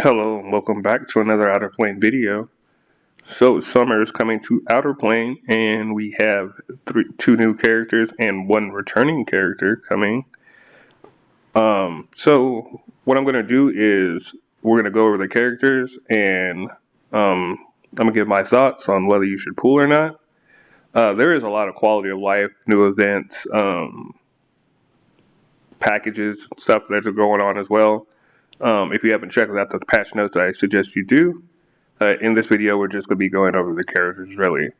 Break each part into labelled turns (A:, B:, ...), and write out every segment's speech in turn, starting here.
A: Hello and welcome back to another Outerplane video. So summer is coming to Outerplane and we have two new characters and one returning character coming. So what I'm going to do is we're going to go over the characters and I'm going to give my thoughts on whether you should pool or not. There is a lot of quality of life, new events, packages, stuff that are going on as well. If you haven't checked out the patch notes, I suggest you do. In this video, we're just going to be going over the characters, really.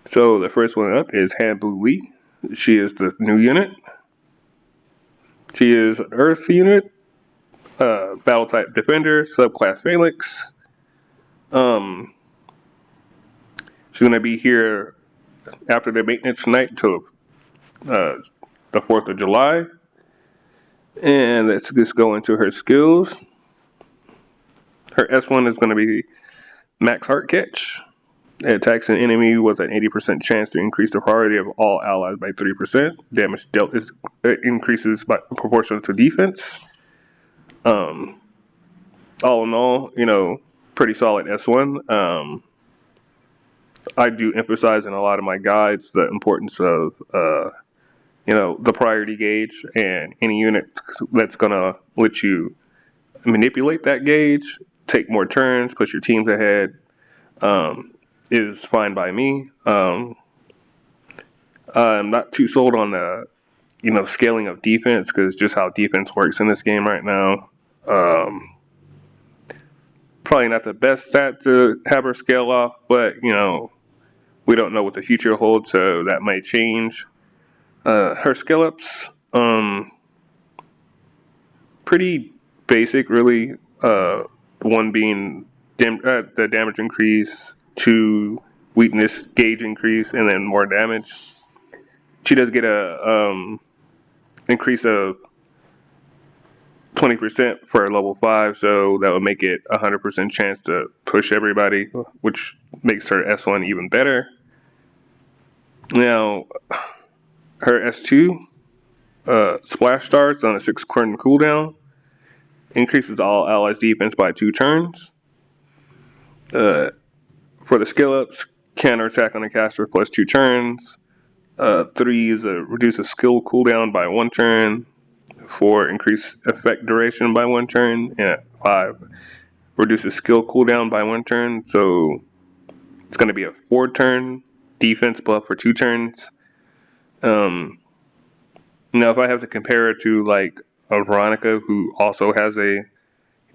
A: So the first one up is Hanbu Lee. She is the new unit. She is an Earth unit, battle type defender, subclass Phalanx. Um, she's going to be here after the maintenance night till the 4th of July. And let's just go into her skills. Her S1 is going to be Max Heart Catch. It attacks an enemy with an 80% chance to increase the priority of all allies by 3%. Damage dealt increases by proportional to defense. All in all, pretty solid S1. I do emphasize in a lot of my guides the importance of, the priority gauge, and any unit that's going to let you manipulate that gauge, take more turns, push your teams ahead, is fine by me. I'm not too sold on the, scaling of defense, because just how defense works in this game right now. Probably not the best stat to have her scale off, but, we don't know what the future holds, so that might change. Her skill ups, pretty basic, really. One being the damage increase, two, weakness gauge increase, and then more damage. She does get a increase of 20% for level 5, so that would make it 100% chance to push everybody, which makes her S1 even better. Now, her S2, Splash starts on a 6-turn cooldown, increases all allies' defense by 2 turns. For the skill ups, counter attack on the caster plus 2 turns. 3 is reduces skill cooldown by 1 turn. 4, increase effect duration by 1 turn. And 5, reduces skill cooldown by 1 turn. So it's going to be a 4-turn defense buff for 2 turns. Now, if I have to compare it to like a Veronica, who also has a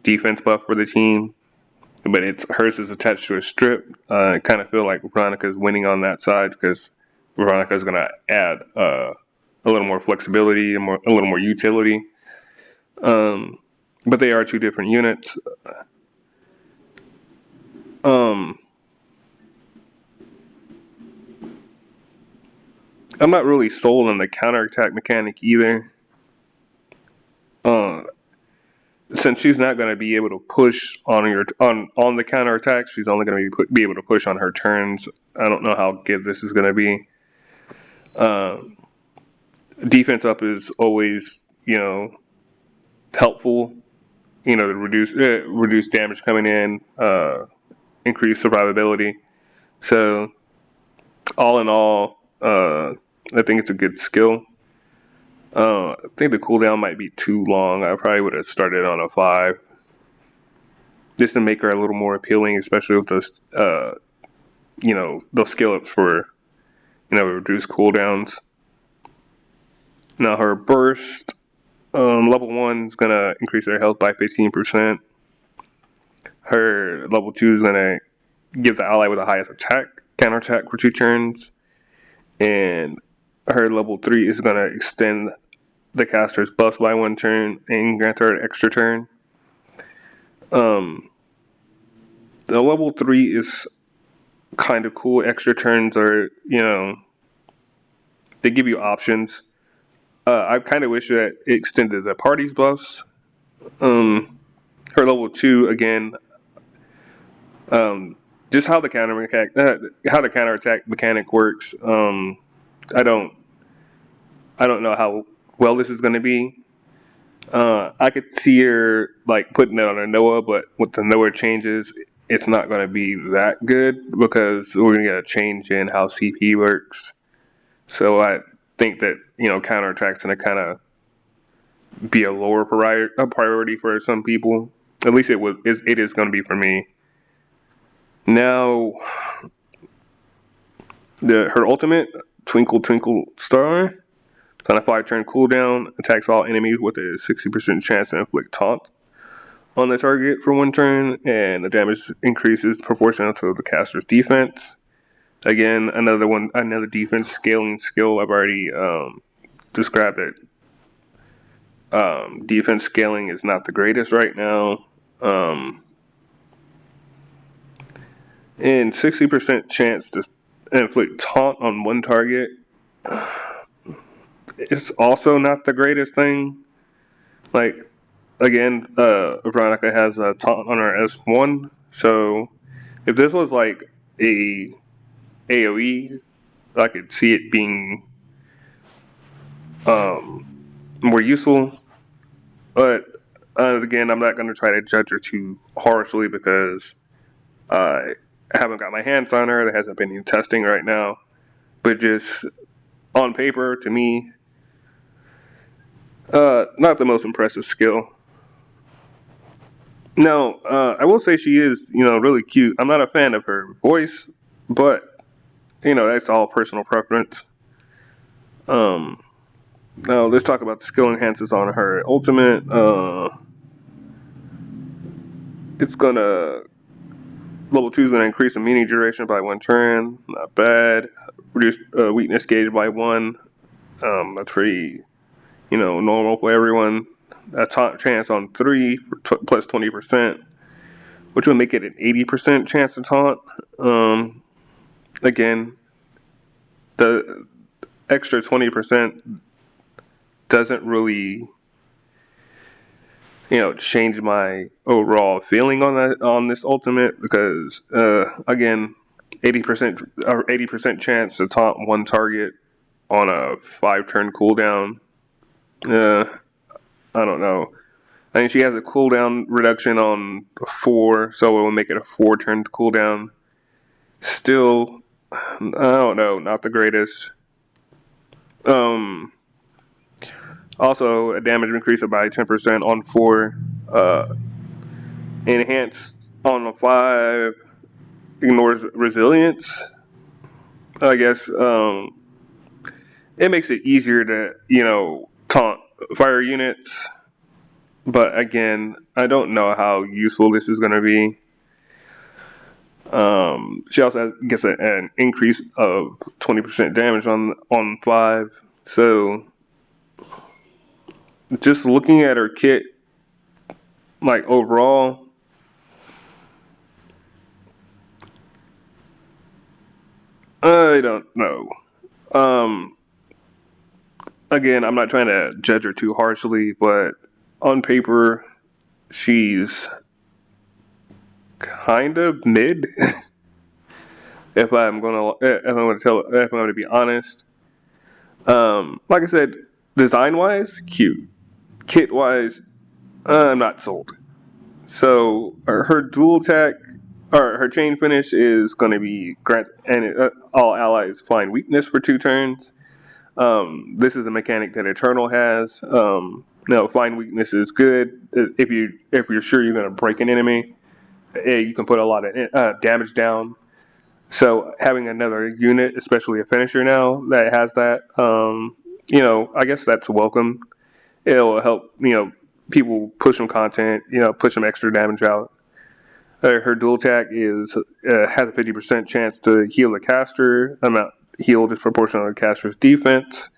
A: defense buff for the team, but hers is attached to a strip, I kind of feel like Veronica's winning on that side, because Veronica's going to add a little more flexibility and a little more utility. But they are two different units. I'm not really sold on the counterattack mechanic either. Since she's not going to be able to push on the counterattack, she's only going to be able to push on her turns. I don't know how good this is going to be. Defense up is always, helpful, to reduce damage coming in, increase survivability. So, all in all, I think it's a good skill. I think the cooldown might be too long. I probably would have started on a 5, just to make her a little more appealing, especially with those, those skill ups for, reduced cooldowns. Now her burst, level 1 is gonna increase her health by 15%. Her level 2 is gonna give the ally with the highest counterattack for 2 turns, and her level 3 is gonna extend the caster's buffs by 1 turn and grant her an extra turn. The level 3 is kind of cool. Extra turns are, they give you options. I kind of wish that it extended the party's buffs. Her level 2 again. Just how the counterattack mechanic works. I don't know how well this is going to be. I could see her like putting it on a Noah, but with the Noah changes, it's not going to be that good because we're going to get a change in how CP works. So I think that counterattack's going to kind of be a lower priority for some people. At least it is going to be for me. Now, her ultimate, Twinkle Twinkle Star, it's on a 5-turn cooldown, attacks all enemies with a 60% chance to inflict taunt on the target for 1 turn, and the damage increases proportional to the caster's defense. Again, another defense scaling skill. I've already described it. Defense scaling is not the greatest right now. And 60% chance to inflict taunt on 1 target. It's also not the greatest thing. Like, again, Veronica has a taunt on her S1, so if this was like a AoE, I could see it being more useful. But again, I'm not going to try to judge her too harshly because I haven't got my hands on her. There hasn't been any testing right now. But just on paper, to me, not the most impressive skill. No, I will say she is, really cute. I'm not a fan of her voice, but that's all personal preference. Now let's talk about the skill enhances on her ultimate. It's gonna level 2 is gonna increase immunity duration by 1 turn. Not bad. Reduce weakness gauge by 1. That's pretty, normal for everyone. A chance on 3 plus 20%, which would make it an 80% chance to taunt. Again, the extra 20% doesn't really, change my overall feeling on this ultimate because again, 80% chance to taunt 1 target on a 5-turn cooldown. I don't know. I think she has a cooldown reduction on 4, so it will make it a 4-turn cooldown. Still, I don't know, not the greatest. Also, a damage increase by 10% on 4. Enhanced on a 5. Ignores resilience. I guess it makes it easier to, taunt fire units. But again, I don't know how useful this is going to be. She also gets an increase of 20% damage on 5. So just looking at her kit, like overall, I don't know. Again, I'm not trying to judge her too harshly, but on paper, she's kind of mid. If I'm gonna be honest. Like I said, design wise, cute. Kit wise, I'm not sold. So her dual attack or her chain finish is going to be grant and all allies find weakness for 2 turns. This is a mechanic that Eternal has. Find weakness is good if you're sure you're going to break an enemy. You can put a lot of damage down. So having another unit, especially a finisher now that has that, I guess that's welcome. It'll help people push some content, push some extra damage out. Her dual attack has a 50% chance to heal the caster. Amount healed is proportional to the caster's defense.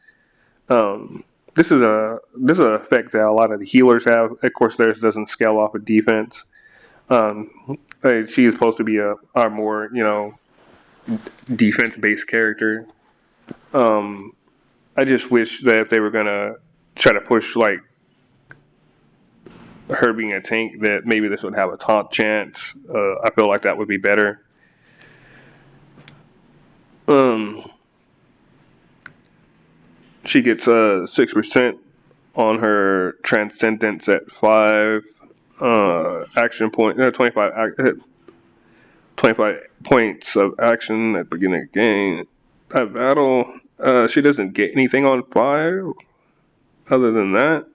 A: This is an effect that a lot of the healers have. Of course, theirs doesn't scale off of defense. She is supposed to be a more defense-based character. I just wish that if they were gonna try to push like her being a tank, that maybe this would have a taunt chance. I feel like that would be better. She gets 6% on her transcendence at 5, action point 25 points of action at the beginning of the game. At battle, she doesn't get anything on 5 other than that.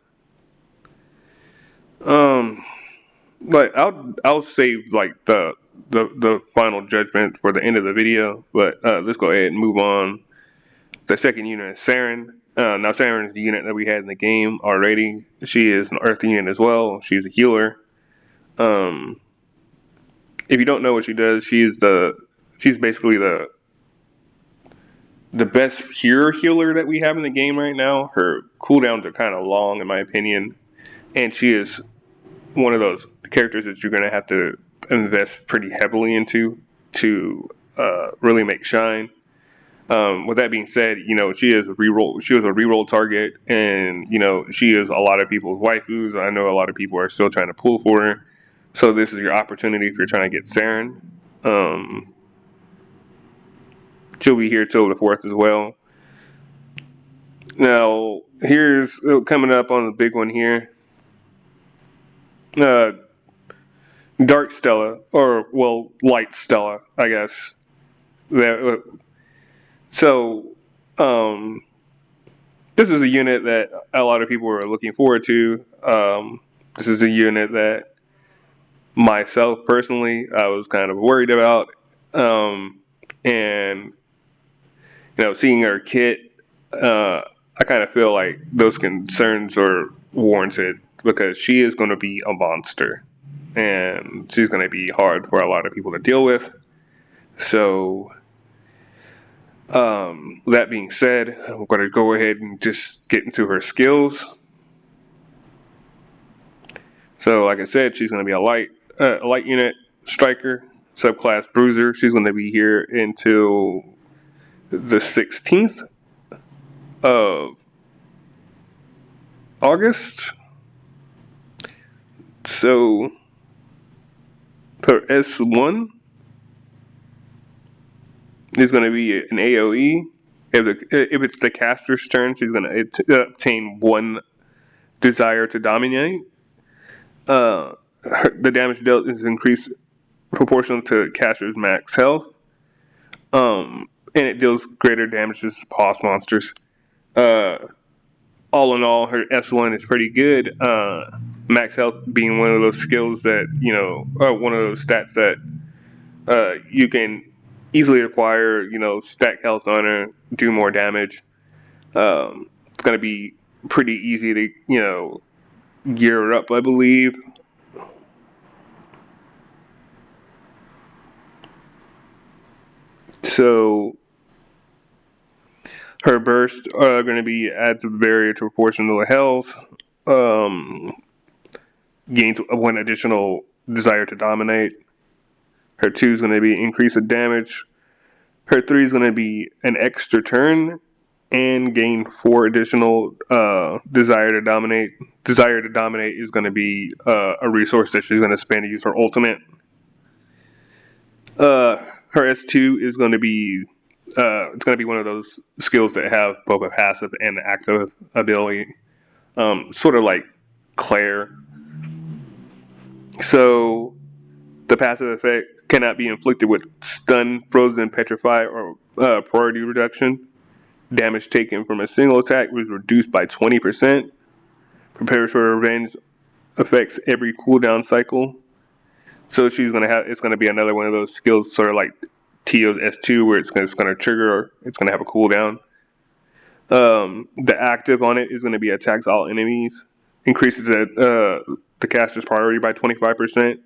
A: Like I'll save like the final judgment for the end of the video, but let's go ahead and move on. The second unit is Saren. Now Saren is the unit that we had in the game already. She is an Earth unit as well. She's a healer. Um, if you don't know what she does, she's basically the best pure healer that we have in the game right now. Her cooldowns are kind of long, in my opinion, and she is one of those characters that you're going to have to invest pretty heavily into to really make shine. With that being said, she is a reroll. She was a reroll target, and she is a lot of people's waifus. I know a lot of people are still trying to pull for her. So this is your opportunity if you're trying to get Saren. Um, she'll be here till the 4th as well. Now, here's coming up on the big one here. Uh, Dark Stella, or well, Light Stella, I guess. So, this is a unit that a lot of people are looking forward to. This is a unit that myself personally I was kind of worried about, and seeing her kit, I kind of feel like those concerns are warranted because she is going to be a monster, and she's going to be hard for a lot of people to deal with. So, that being said, I'm going to go ahead and just get into her skills. So, like I said, she's going to be a light unit striker, subclass bruiser. She's going to be here until the 16th of August. So, her S1 is going to be an AoE. If it's the caster's turn, she's going to obtain 1 desire to dominate. The damage dealt is increased proportional to caster's max health. And it deals greater damage to boss monsters. All in all, her S1 is pretty good. Max health being one of those skills that, one of those stats that you can easily acquire, stack health on her, do more damage. It's going to be pretty easy to, gear her up, I believe. So her bursts are going to be adds a barrier to proportional health, gains 1 additional desire to dominate. Her 2 is going to be increase of damage. Her 3 is going to be an extra turn and gain 4 additional desire to dominate. Desire to dominate is going to be a resource that she's going to spend to use her ultimate. Her S2 is going to be it's going to be one of those skills that have both a passive and active ability, sort of like Claire. So the passive effect cannot be inflicted with stun, frozen, petrify, or priority reduction. Damage taken from a single attack was reduced by 20%. Preparatory revenge affects every cooldown cycle. So it's going to be another one of those skills, sort of like Tio's S2, where it's going to trigger, it's going to have a cooldown. The active on it is going to be attacks all enemies, increases the caster's priority by 25%.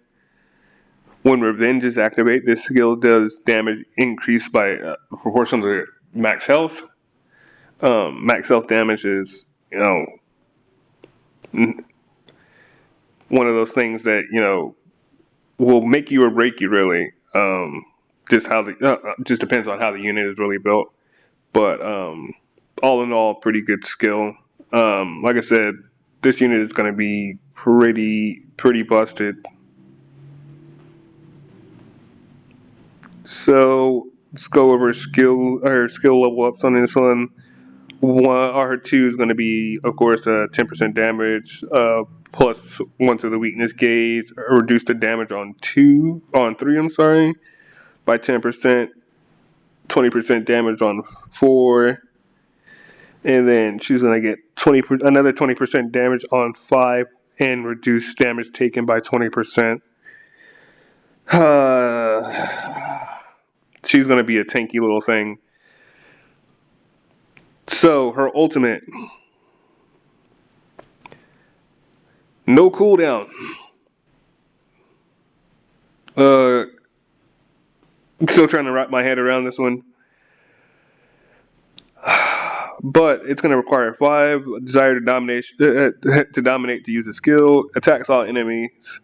A: When revenge is activated, this skill does damage increase by proportional to max health. Max health damage is, one of those things that, will make you or break you, really. Just depends on how the unit is really built. But all in all, pretty good skill. Like I said, this unit is going to be pretty busted. So let's go over skill level ups on this one. Her 2 is going to be, of course, 10% damage, plus 1 to the weakness gauge, reduce the damage on 3, I'm sorry, by 10%, 20% damage on 4, and then she's going to get another 20% damage on 5, and reduce damage taken by 20%. She's going to be a tanky little thing. So, her ultimate, no cooldown. Still trying to wrap my head around this one. But it's going to require 5, desire to dominate to use a skill, attacks all enemies,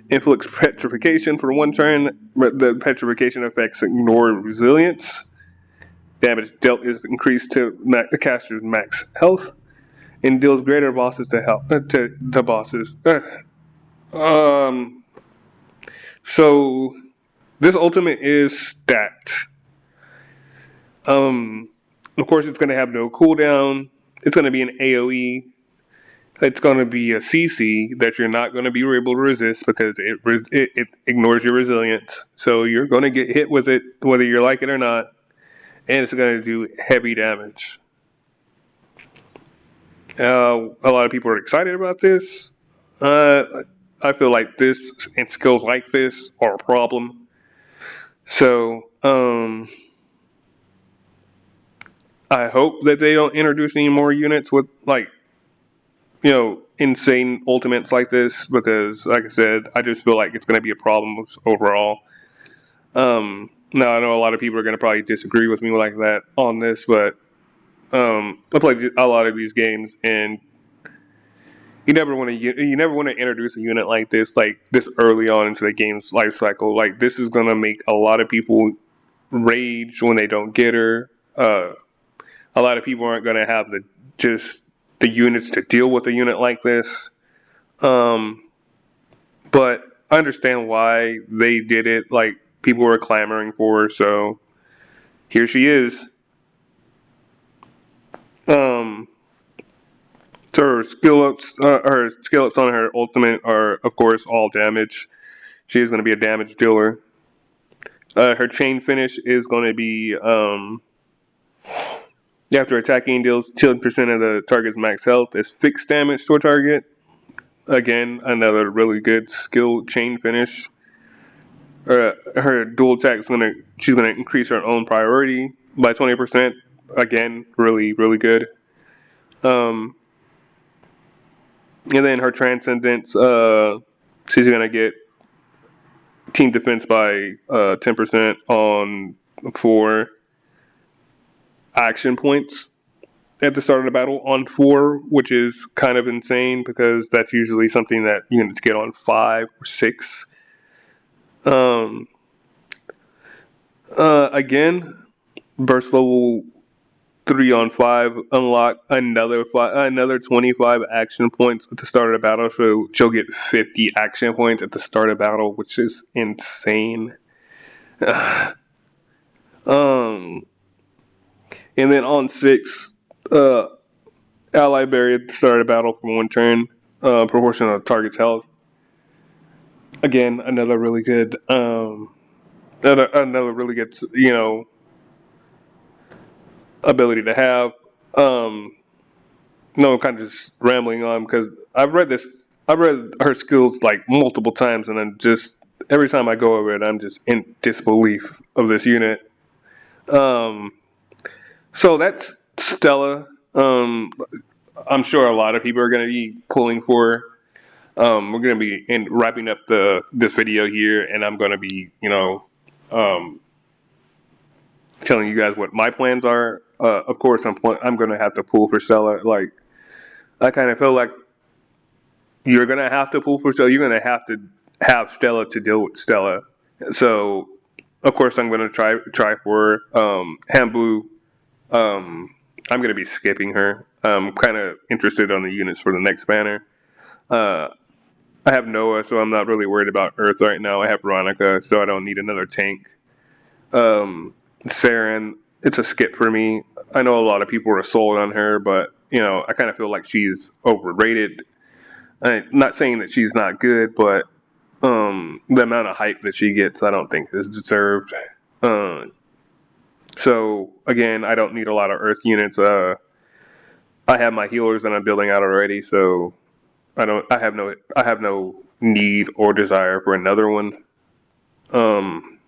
A: inflicts petrification for 1 turn. The petrification effects ignore resilience. Damage dealt is increased to the caster's max health, and deals greater bosses to bosses. So this ultimate is stacked. Of course, it's going to have no cooldown. It's going to be an AoE. It's going to be a CC that you're not going to be able to resist because it ignores your resilience. So you're going to get hit with it whether you like it or not, and it's going to do heavy damage. A lot of people are excited about this. I feel like this and skills like this are a problem. So I hope that they don't introduce any more units with insane ultimates like this, because like I said, I just feel like it's going to be a problem overall. Now I know a lot of people are going to probably disagree with me like that on this, but I played a lot of these games, and you never want to introduce a unit like this early on into the game's life cycle. Like, this is going to make a lot of people rage when they don't get her. A lot of people aren't going to have the units to deal with a unit like this. But I understand why they did it. Like, people were clamoring for her, so here she is. So her skill ups on her ultimate are, of course, all damage. She is going to be a damage dealer. Her chain finish is going to be after attacking, deals 10% of the target's max health as fixed damage to a target. Again, another really good skill chain finish. Her dual attack she's gonna increase her own priority by 20%. Again, really, really good. And then her transcendence, she's gonna get team defense by 10% on 4 action points at the start of the battle on 4, which is kind of insane because that's usually something that units get on 5 or 6. Again, burst level 3 on 5 unlock another 25 action points at the start of the battle. So she'll get 50 action points at the start of battle, which is insane. And then on 6, ally barrier at the start of battle for 1 turn, proportional of target's health. Again, another really good, another really good, ability to have. No, I'm kind of just rambling on because I've read her skills like multiple times, and then just every time I go over it, I'm just in disbelief of this unit. So that's Stella. I'm sure a lot of people are going to be pulling for her. We're going to be wrapping up this video here, and I'm going to be, telling you guys what my plans are. Of course, I'm going to have to pull for Stella. Like, I kind of feel like you're going to have to pull for Stella. You're going to have to have Stella to deal with Stella. So, of course, I'm going to try for Hamblue. I'm going to be skipping her. I'm kind of interested on the units for the next banner. I have Noah, so I'm not really worried about Earth right now. I have Veronica, so I don't need another tank. Saren, it's a skip for me. I know a lot of people are sold on her, but I kind of feel like she's overrated. I'm not saying that she's not good, but the amount of hype that she gets, I don't think is deserved. Uh, so again, I don't need a lot of Earth units. I have my healers that I'm building out already, so I don't. I have no need or desire for another one. Um,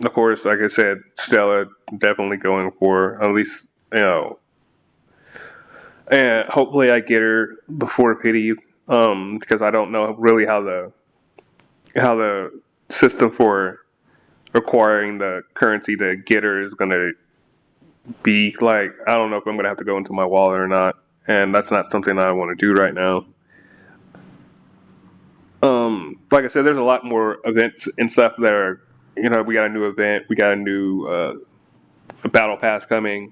A: of course, like I said, Stella definitely going for at least and hopefully I get her before Pity, because I don't know really how the system for acquiring the currency to get her is gonna be like. I don't know if I'm gonna have to go into my wallet or not, and that's not something I want to do right now. Like I said, there's a lot more events and stuff that are, we got a new event, we got a new battle pass coming.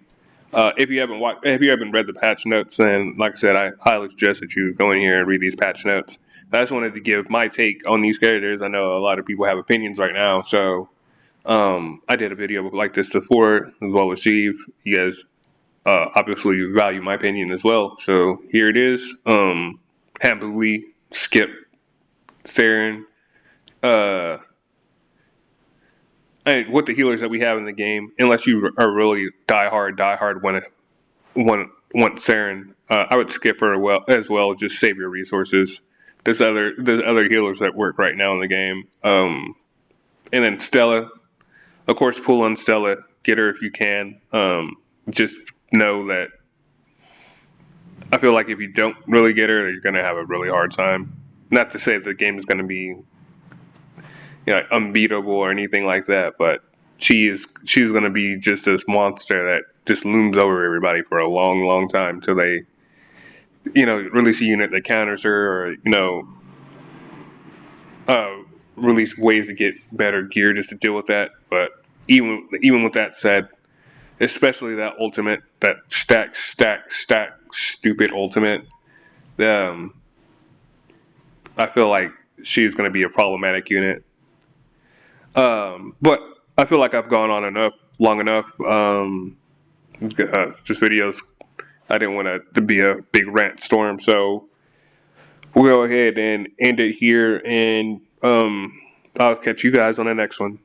A: If you haven't read the patch notes, then like I said, I highly suggest that you go in here and read these patch notes. I just wanted to give my take on these characters. I know a lot of people have opinions right now, so I did a video like this before, it was well received. You guys obviously value my opinion as well, so here it is. Happily skip Saren. Uh, and with the healers that we have in the game, unless you are really die hard want Saren, I would skip her as well. Just save your resources. There's other healers that work right now in the game. And then Stella, of course, pull on Stella. Get her if you can. Just know that I feel like if you don't really get her, you're gonna have a really hard time. Not to say the game is gonna be unbeatable or anything like that, but she's gonna be just this monster that just looms over everybody for a long, long time till they release a unit that counters her, or uh, release ways to get better gear just to deal with that. But even with that said, especially that ultimate, that stack stupid ultimate, um, I feel like she's going to be a problematic unit. But I feel like I've gone on long enough. This video's, I didn't want it to be a big rant storm, so we'll go ahead and end it here, and I'll catch you guys on the next one.